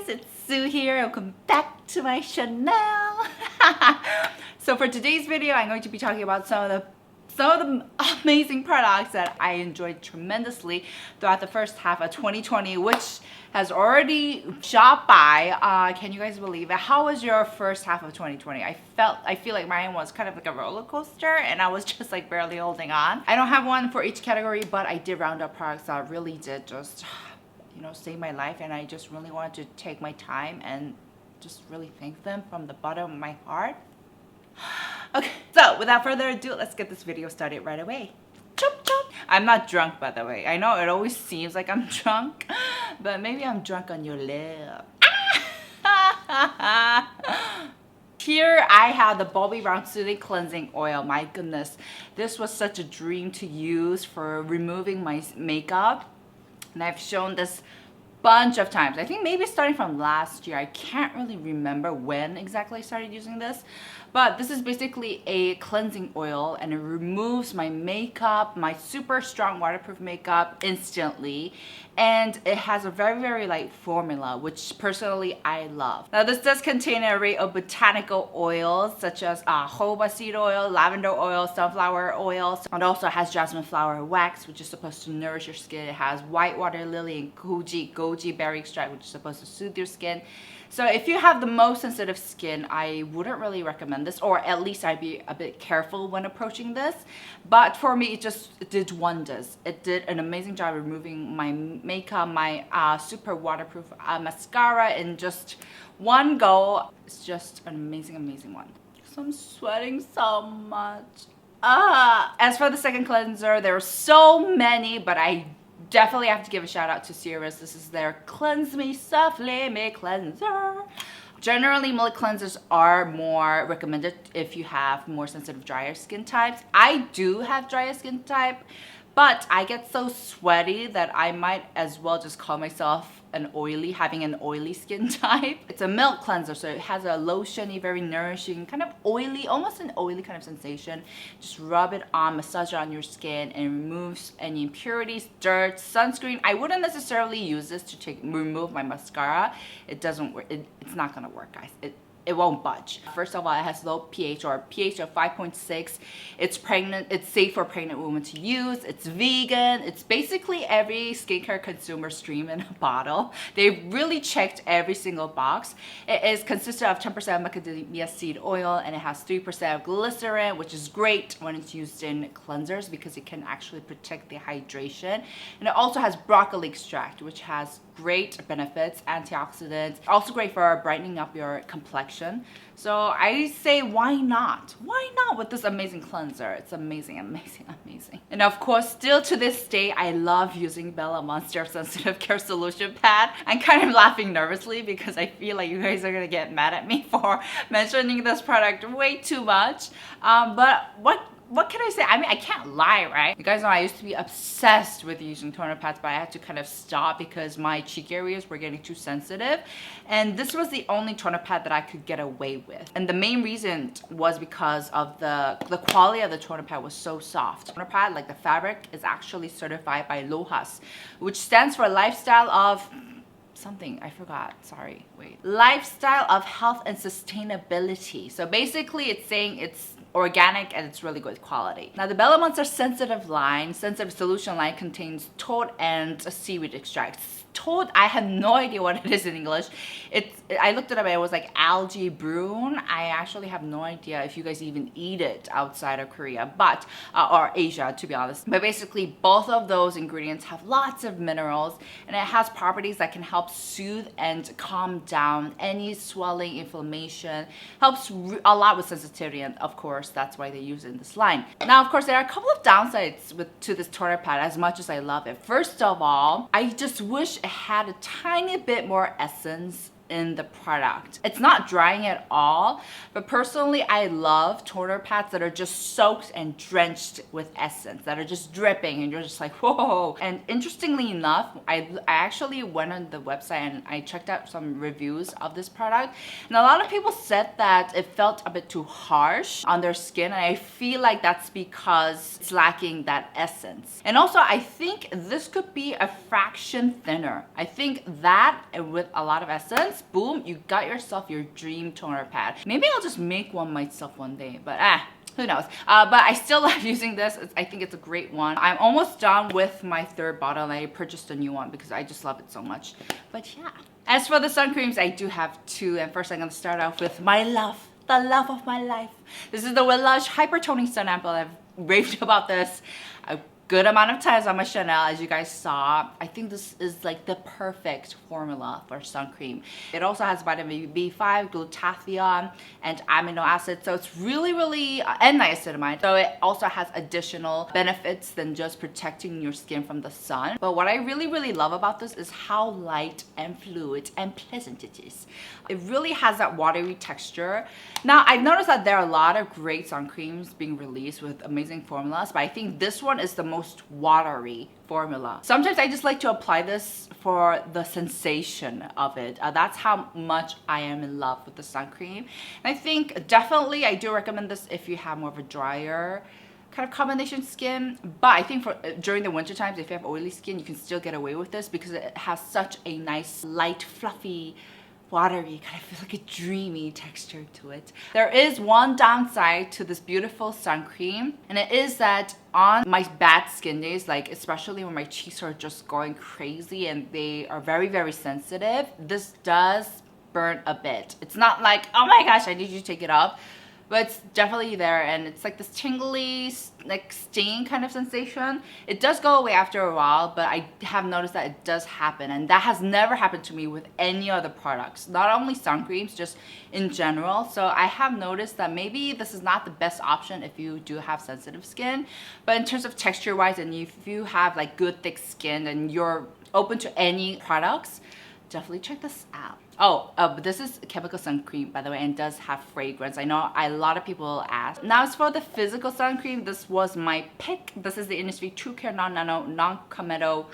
guys, it's Sue here. Welcome back to my channel. So for today's video, I'm going to be talking about some of the amazing products that I enjoyed tremendously throughout the first half of 2020, which has already shot by. Can you guys believe it? How was your first half of 2020? I feel like mine was kind of like a roller coaster and I was just like barely holding on. I don't have one for each category, but I did round up products that really did just, you know, save my life, and I just really wanted to take my time and just really thank them from the bottom of my heart. Okay, so without further ado, let's get this video started right away. Chop, chop. I'm not drunk, by the way. I know it always seems like I'm drunk, but maybe I'm drunk on your lip. Here I have the Babiebrown Soothing Cleansing Oil. My goodness, this was such a dream to use for removing my makeup. And I've shown this bunch of times. I think maybe starting from last year. I can't really remember when exactly I started using this. But this is basically a cleansing oil and it removes my makeup, my super strong waterproof makeup instantly. And it has a very, very light formula, which personally I love. Now this does contain an array of botanical oils such as jojoba seed oil, lavender oil, sunflower oil. It also has jasmine flower wax, which is supposed to nourish your skin. It has white water lily and goji berry extract, which is supposed to soothe your skin. So if you have the most sensitive skin, I wouldn't really recommend this, or at least I'd be a bit careful when approaching this. But for me, it did wonders. It did an amazing job removing my makeup, my super waterproof mascara in just one go. It's just an amazing, amazing one. So I'm sweating so much. As for the second cleanser, there are so many, but I definitely have to give a shout out to Sioris. This is their Cleanse Softly Make Cleanser. Generally, milk cleansers are more recommended if you have more sensitive, drier skin types. I do have drier skin type, but I get so sweaty that I might as well just call myself having an oily skin type. It's a milk cleanser, so it has a lotiony, very nourishing, kind of oily, almost an oily kind of sensation. Just rub it on, massage it on your skin, and removes any impurities, dirt, sunscreen. I wouldn't necessarily use this to remove my mascara. It doesn't work. It's not gonna work, guys. It won't budge. First of all, it has low pH, or pH of 5.6. It's safe for pregnant women to use. It's vegan. It's basically every skincare consumer's dream in a bottle. They really checked every single box. It is consisted of 10% macadamia seed oil, and it has 3% of glycerin, which is great when it's used in cleansers because it can actually protect the hydration. And it also has broccoli extract, which has great benefits, antioxidants, also great for brightening up your complexion. So I say, why not? Why not with this amazing cleanser? It's amazing, amazing, amazing. And of course, still to this day, I love using Bellamonster Sensitive Care Solution Pad. I'm kind of laughing nervously because I feel like you guys are gonna get mad at me for mentioning this product way too much. But what can I say? I mean, I can't lie, right? You guys know I used to be obsessed with using toner pads, but I had to kind of stop because my cheek areas were getting too sensitive. And this was the only toner pad that I could get away with. And the main reason was because of the quality of the toner pad was so soft. Toner pad, like the fabric, is actually certified by LOHAS, which stands for Lifestyle of something, I forgot, sorry, wait. Lifestyle of Health and Sustainability. So basically it's saying it's organic and it's really good quality. Now the Bellamonster sensitive solution line contains toad and seaweed extracts. Toad, I have no idea what it is in English. I looked it up and it was like algae brune. I actually have no idea if you guys even eat it outside of Korea, but or Asia, to be honest. But basically both of those ingredients have lots of minerals, and it has properties that can help soothe and calm down any swelling, inflammation, helps a lot with sensitivity, and of course that's why they use it in this line. Now of course there are a couple of downsides to this toner pad, as much as I love it. First of all, I just wish it had a tiny bit more essence in the product. It's not drying at all, but personally, I love toner pads that are just soaked and drenched with essence, that are just dripping and you're just like, whoa. And interestingly enough, I actually went on the website and I checked out some reviews of this product, and a lot of people said that it felt a bit too harsh on their skin, and I feel like that's because it's lacking that essence. And also, I think this could be a fraction thinner. I think that with a lot of essence, boom, you got yourself your dream toner pad. Maybe I'll just make one myself one day, but who knows? But I still love using this. I think it's a great one. I'm almost done with my third bottle and I purchased a new one because I just love it so much. But yeah. As for the sun creams, I do have two. And first I'm going to start off with my love. The love of my life. This is the Wellage Hypertoning Sun Ampoule. I've raved about this a good amount of times on my channel, as you guys saw. I think this is like the perfect formula for sun cream. It also has vitamin B5, glutathione, and amino acids. So it's really, and niacinamide. So it also has additional benefits than just protecting your skin from the sun. But what I really love about this is how light and fluid and pleasant it is. It really has that watery texture. Now, I've noticed that there are a lot of great sun creams being released with amazing formulas, but I think this one is the most watery formula. Sometimes I just like to apply this for the sensation of it. That's how much I am in love with the sun cream. And I think definitely I do recommend this if you have more of a drier kind of combination skin, but I think for during the winter times, if you have oily skin, you can still get away with this because it has such a nice, light, fluffy, watery, kind of feel like a dreamy texture to it. There is one downside to this beautiful sun cream, and it is that on my bad skin days, like especially when my cheeks are just going crazy and they are very sensitive, this does burn a bit. It's not like, oh my gosh, I need you to take it off, but it's definitely there, and it's like this tingly, like stinging kind of sensation. It does go away after a while, but I have noticed that it does happen, and that has never happened to me with any other products, not only sun creams, just in general. So I have noticed that maybe this is not the best option if you do have sensitive skin, but in terms of texture wise, and if you have like good thick skin and you're open to any products, definitely check this out. But this is chemical sun cream, by the way, and does have fragrance. I know a lot of people ask. Now, as for the physical sun cream, this was my pick. This is the Innisfree True Non-Nano Non-Comeddo.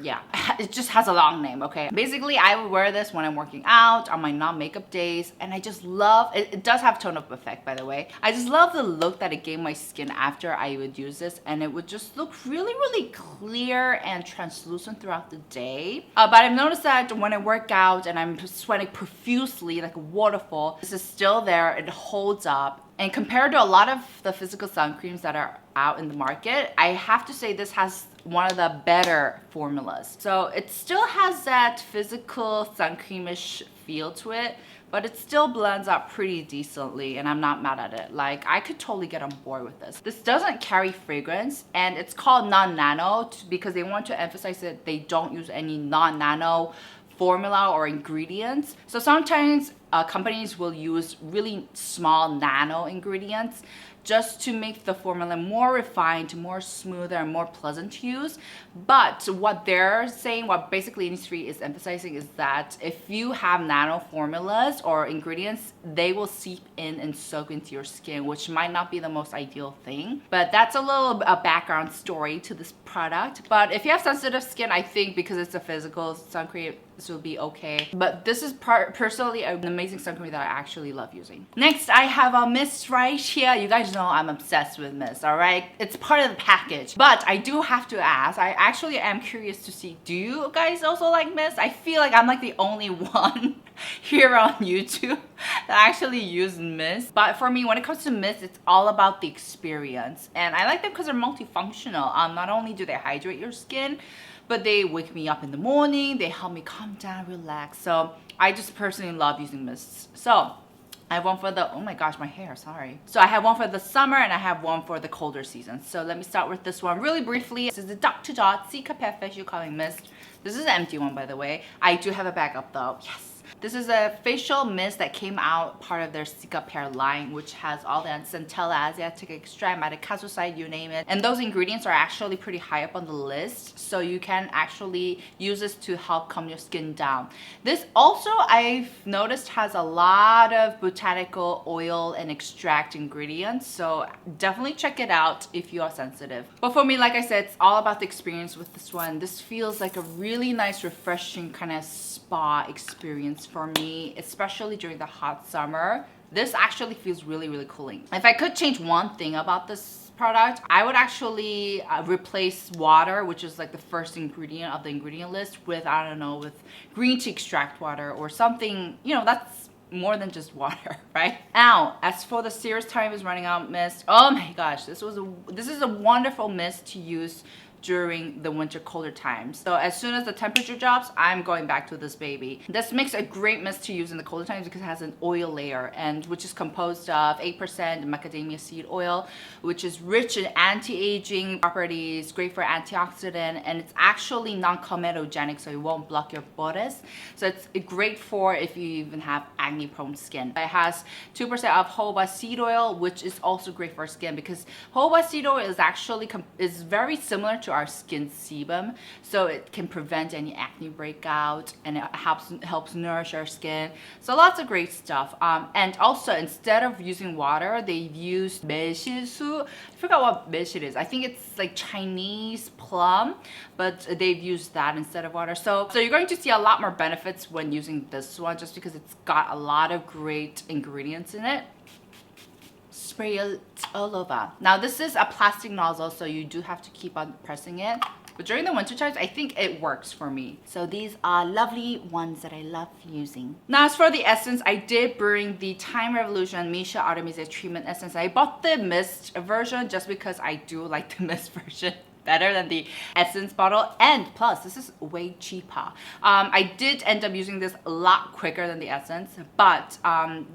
Yeah, it just has a long name, okay? Basically, I would wear this when I'm working out, on my non-makeup days, and I just love, it does have tone-up effect, by the way. I just love the look that it gave my skin after I would use this, and it would just look really clear and translucent throughout the day. But I've noticed that when I work out and I'm sweating profusely, like a waterfall, this is still there, it holds up. And compared to a lot of the physical sun creams that are out in the market, I have to say this has one of the better formulas. So it still has that physical sun creamish feel to it, but it still blends out pretty decently, and I'm not mad at it. Like, I could totally get on board with this. This doesn't carry fragrance, and it's called non-nano because they want to emphasize that they don't use any non-nano formula or ingredients. So sometimes companies will use really small nano ingredients just to make the formula more refined, more smoother, and more pleasant to use. But what they're saying, what basically Innisfree is emphasizing, is that if you have nano formulas or ingredients, they will seep in and soak into your skin, which might not be the most ideal thing. But that's a little background story to this product. But if you have sensitive skin, I think because it's a physical sun cream, this will be okay. But this is personally an amazing sun cream that I actually love using. Next, I have a mist right here. You guys know I'm obsessed with mist, all right? It's part of the package. But I do have to ask, I actually am curious to see, do you guys also like mist? I feel like I'm like the only one here on YouTube that actually use mist. But for me, when it comes to mist, it's all about the experience. And I like them because they're multifunctional. Not only do they hydrate your skin, but they wake me up in the morning, they help me calm down, relax. So I just personally love using mists. So I have one for the, oh my gosh, my hair, sorry. So I have one for the summer and I have one for the colder season. So let me start with this one really briefly. This is the Dr. Jart Cicapair Facial Calming Mist. This is an empty one, by the way. I do have a backup though, yes. This is a facial mist that came out part of their Cicapair line, which has all the centella, Asiatic extract, madecassoside, you name it. And those ingredients are actually pretty high up on the list, so you can actually use this to help calm your skin down. This also, I've noticed, has a lot of botanical oil and extract ingredients, so definitely check it out if you are sensitive. But for me, like I said, it's all about the experience with this one. This feels like a really nice, refreshing kind of spa experience for me, especially during the hot summer. This actually feels really, really cooling. If I could change one thing about this product, I would actually replace water, which is like the first ingredient of the ingredient list, with, I don't know, with green tea extract water or something, you know, that's more than just water, right? Now, as for the Sioris Time is Running Out mist, oh my gosh, this is a wonderful mist to use during the winter colder times. So as soon as the temperature drops, I'm going back to this baby. This makes a great mist to use in the colder times because it has an oil layer, and which is composed of 8% macadamia seed oil, which is rich in anti-aging properties, great for antioxidant, and it's actually non-comedogenic, so it won't block your pores. So it's great for if you even have acne-prone skin. It has 2% of jojoba seed oil, which is also great for skin because jojoba seed oil is actually very similar to our skin sebum, so it can prevent any acne breakout, and it helps nourish our skin. So lots of great stuff. And also, instead of using water, they've used 매실수. I forgot what 매실 is. I think it's like Chinese plum, but they've used that instead of water. So you're going to see a lot more benefits when using this one, just because it's got a lot of great ingredients in it. Spray it all over. Now this is a plastic nozzle, so you do have to keep on pressing it. But during the winter times, I think it works for me. So these are lovely ones that I love using. Now as for the essence, I did bring the Time Revolution Missha Artemisia Treatment Essence. I bought the mist version just because I do like the mist version better than the essence bottle, and plus this is way cheaper. I did end up using this a lot quicker than the essence, but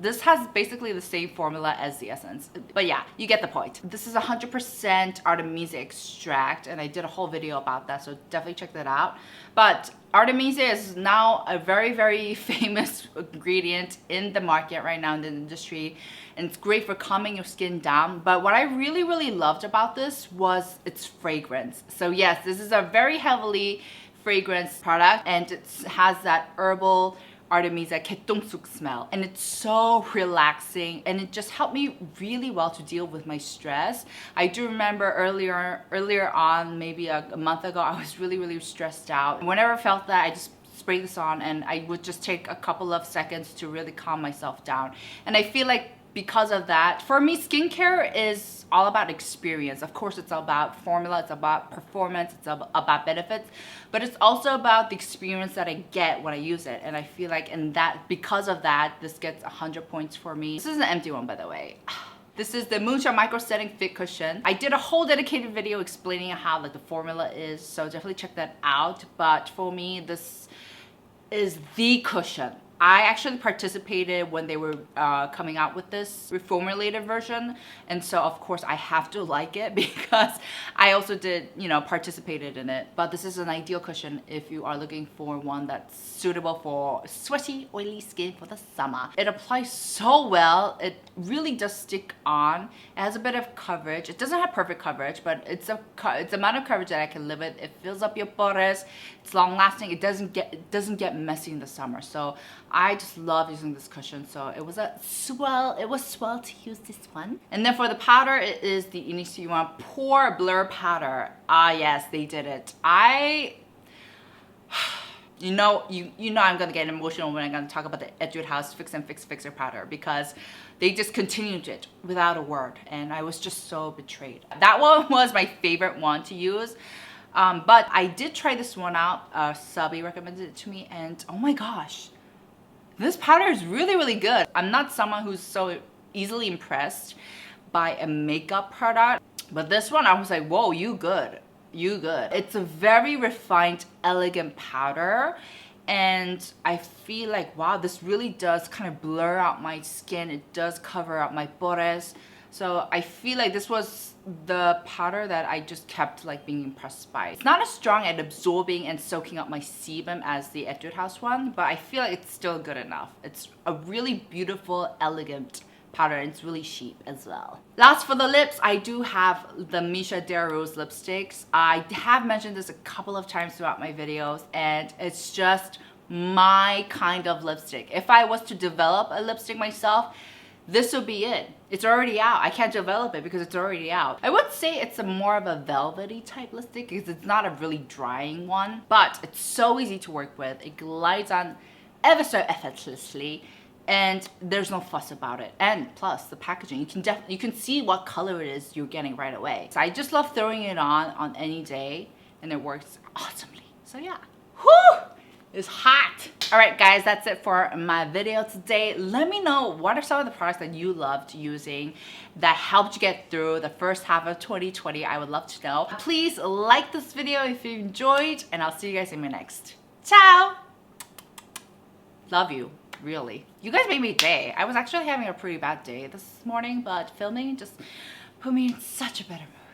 this has basically the same formula as the essence. But yeah, you get the point. This is 100% Artemisia extract, and I did a whole video about that, so definitely check that out. But Artemisia is now a very, very famous ingredient in the market right now in the industry, and it's great for calming your skin down. But what I really, really loved about this was its fragrance. So yes, this is a very heavily fragranced product, and it has that herbal Artemisia 개똥쑥 smell, and it's so relaxing, and it just helped me really well to deal with my stress. I do remember earlier on, maybe a month ago, I was really, really stressed out. Whenever I felt that, I just sprayed this on, and I would just take a couple of seconds to really calm myself down. And I feel like because of that, for me, skincare is all about experience. Of course, it's about formula, it's about performance, it's about benefits, but it's also about the experience that I get when I use it. And I feel like because of that, this gets 100 points for me. This is an empty one, by the way. This is the Moonshot Micro Setting Fit Cushion. I did a whole dedicated video explaining how like the formula is, so definitely check that out. But for me, this is the cushion. I actually participated when they were coming out with this reformulated version, and so of course I have to like it because I also did, participated in it. But this is an ideal cushion if you are looking for one that's suitable for sweaty, oily skin for the summer. It applies so well. It really does stick on. It has a bit of coverage. It doesn't have perfect coverage, but it's amount of coverage that I can live with. It fills up your pores. It's long lasting. It doesn't get messy in the summer. So I just love using this cushion. So it was swell to use this one. And then for the powder, it is the Innisfree Pore Blur Powder. Ah yes, they did it. You know I'm gonna get emotional when I'm gonna talk about the Etude House Fix and Fix Fixer powder, because they just continued it without a word, and I was just so betrayed. That one was my favorite one to use. But I did try this one out. Subby recommended it to me, and oh my gosh, this powder is really, really good. I'm not someone who's so easily impressed by a makeup product, but this one I was like, whoa, you good. It's a very refined, elegant powder, and I feel like, wow, this really does kind of blur out my skin. It does cover up my pores. So I feel like this was the powder that I just kept like being impressed by. It's not as strong at absorbing and soaking up my sebum as the Etude House one, but I feel like it's still good enough. It's a really beautiful, elegant powder, and it's really cheap as well. Last for the lips, I do have the Missha Dare Rose lipsticks. I have mentioned this a couple of times throughout my videos, and it's just my kind of lipstick. If I was to develop a lipstick myself, this would be it. It's already out. I can't develop it because it's already out. I would say it's a more of a velvety type lipstick because it's not a really drying one, but it's so easy to work with. It glides on ever so effortlessly, and there's no fuss about it. And plus the packaging, you can see what color it is you're getting right away. So I just love throwing it on any day, and it works awesomely. So yeah, whew! It's hot. All right, guys, that's it for my video today. Let me know what are some of the products that you loved using that helped you get through the first half of 2020. I would love to know. Please like this video if you enjoyed, and I'll see you guys in my next. Ciao. Love you, really. You guys made me day. I was actually having a pretty bad day this morning, but filming just put me in such a better mood.